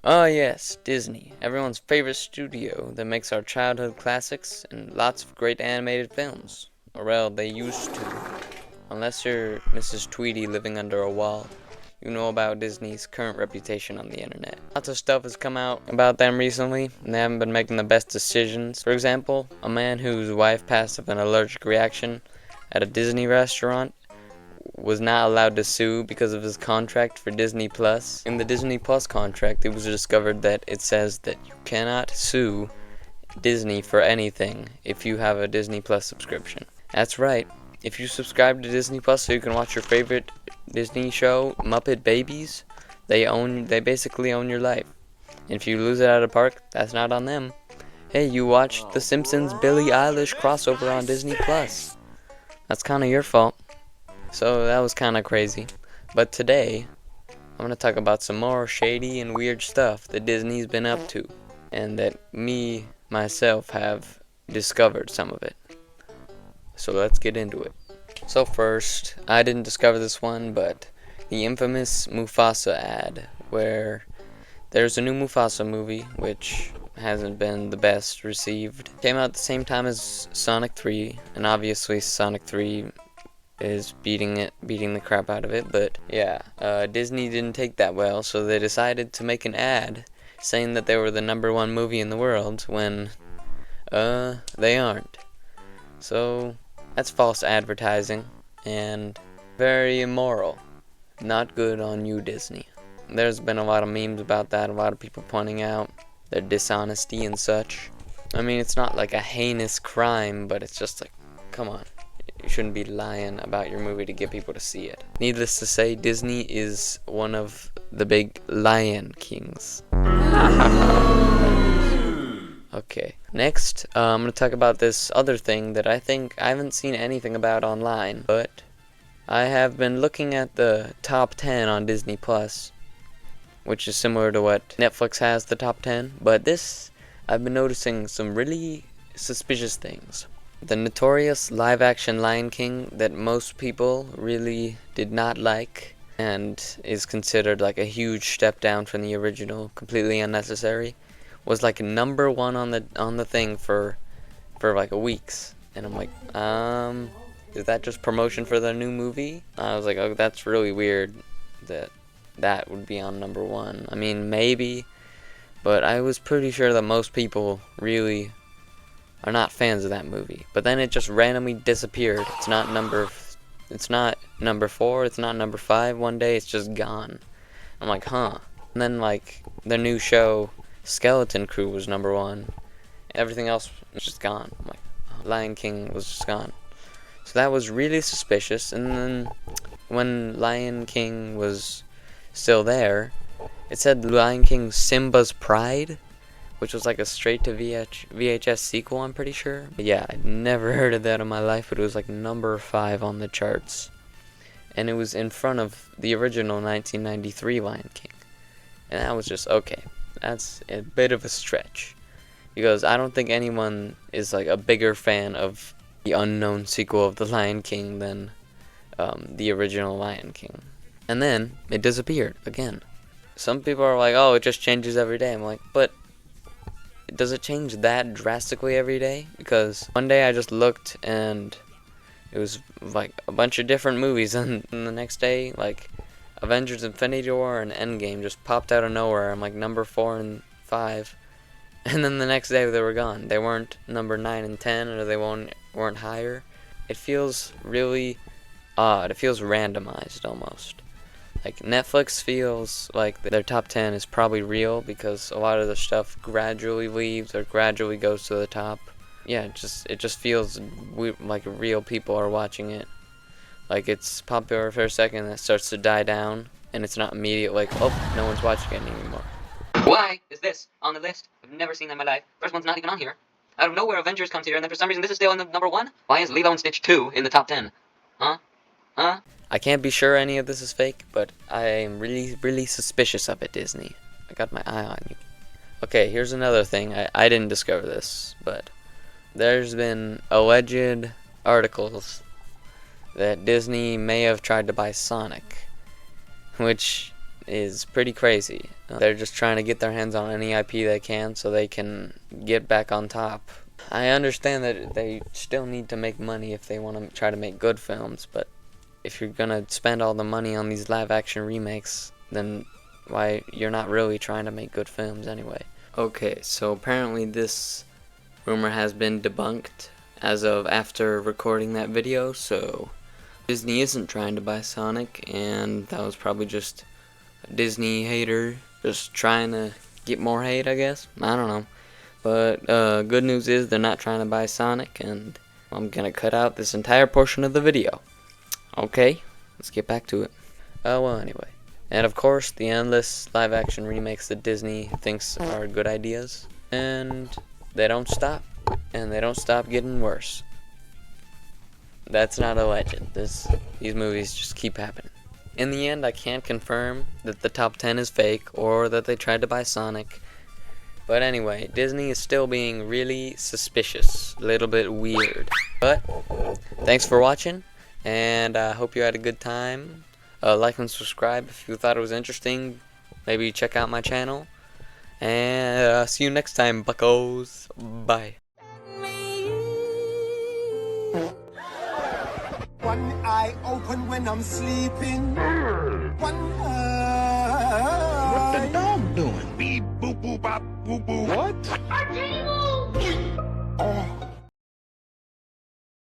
Oh yes, Disney, everyone's favorite studio that makes our childhood classics and lots of great animated films. Or well, they used to. Unless you're Mrs. Tweety living under a wall, you know about Disney's current reputation on the internet. Lots of stuff has come out about them recently, and they haven't been making the best decisions. For example, a man whose wife passed of an allergic reaction at a Disney restaurant was not allowed to sue because of his contract for Disney Plus. In the Disney Plus contract, it was discovered that it says that you cannot sue Disney for anything if you have a Disney Plus subscription. That's right. If you subscribe to Disney Plus so you can watch your favorite Disney show, Muppet Babies, they basically own your life. And if you lose it at a park, that's not on them. Hey, you watched The Simpsons Billie Eilish crossover on Disney Plus. That's kind of your fault. So that was kind of crazy. But today, I'm going to talk about some more shady and weird stuff that Disney's been up to. And that myself, have discovered some of it. So let's get into it. So first, I didn't discover this one, but the infamous Mufasa ad, where there's a new Mufasa movie, which hasn't been the best received. Came out at the same time as Sonic 3, and obviously Sonic 3 is beating the crap out of it, but yeah, Disney didn't take that well, so they decided to make an ad saying that they were the #1 movie in the world when, they aren't. So, that's false advertising, and very immoral. Not good on you, Disney. There's been a lot of memes about that, a lot of people pointing out their dishonesty and such. I mean, it's not like a heinous crime, but it's just like, come on. You shouldn't be lying about your movie to get people to see it. Needless to say, Disney is one of the big Lion Kings. Okay, next, I'm going to talk about this other thing that I haven't seen anything about online, but I have been looking at the top 10 on Disney Plus, which is similar to what Netflix has, the top 10, but I've been noticing some really suspicious things. The notorious live-action Lion King that most people really did not like and is considered like a huge step down from the original, completely unnecessary, was like #1 on the thing for like weeks, and I'm like, is that just promotion for the new movie? I was like, oh, that's really weird that would be on #1. I mean, maybe, but I was pretty sure that most people really are not fans of that movie. But then it just randomly disappeared. It's not number 4, it's not number 5 one day, it's just gone. I'm like, huh. And then like the new show Skeleton Crew was #1. Everything else was just gone. I'm like, oh, Lion King was just gone. So that was really suspicious. And then when Lion King was still there, it said Lion King Simba's Pride, which was like a straight to VHS sequel, I'm pretty sure. But yeah, I'd never heard of that in my life, but it was like #5 on the charts. And it was in front of the original 1993 Lion King. And that was just, okay, that's a bit of a stretch. Because I don't think anyone is like a bigger fan of the unknown sequel of The Lion King than the original Lion King. And then it disappeared again. Some people are like, oh, it just changes every day. I'm like, but does it change that drastically every day? Because one day I just looked and it was like a bunch of different movies, and the next day, like, Avengers Infinity War and Endgame just popped out of nowhere. I'm like #4 and 5, and then the next day they were gone. They weren't #9 and 10, or they weren't higher. It feels really odd. It feels randomized almost. Like, Netflix feels like their top 10 is probably real because a lot of the stuff gradually leaves or gradually goes to the top. Yeah, it just feels like real people are watching it. Like, it's popular for a second and it starts to die down, and it's not immediate, like, oh, no one's watching it anymore. Why is this on the list? I've never seen that in my life. First one's not even on here. Out of nowhere, Avengers comes here, and then for some reason this is still in the #1? Why is Lilo and Stitch 2 in the top 10? Huh? I can't be sure any of this is fake, but I am really, really suspicious of it, Disney. I got my eye on you. Okay, here's another thing. I didn't discover this, but there's been alleged articles that Disney may have tried to buy Sonic, which is pretty crazy. They're just trying to get their hands on any IP they can so they can get back on top. I understand that they still need to make money if they want to try to make good films, but if you're gonna spend all the money on these live action remakes, then why you're not really trying to make good films anyway. Okay, so apparently this rumor has been debunked as of after recording that video, so Disney isn't trying to buy Sonic, and that was probably just a Disney hater just trying to get more hate, I guess. I don't know. But good news is they're not trying to buy Sonic, and I'm gonna cut out this entire portion of the video. Okay, let's get back to it. Oh, well, anyway. And of course, the endless live action remakes that Disney thinks are good ideas, and they don't stop, and they don't stop getting worse. That's not a legend. These movies just keep happening. In the end, I can't confirm that the top 10 is fake or that they tried to buy Sonic. But anyway, Disney is still being really suspicious, a little bit weird. But thanks for watching, and I hope you had a good time. Like and subscribe if you thought it was interesting. Maybe check out my channel. And see you next time, buckos. Bye. One eye open when I'm sleeping. One eye. What the dog doing? Beep, boop, boop, bop, boop, boop. What?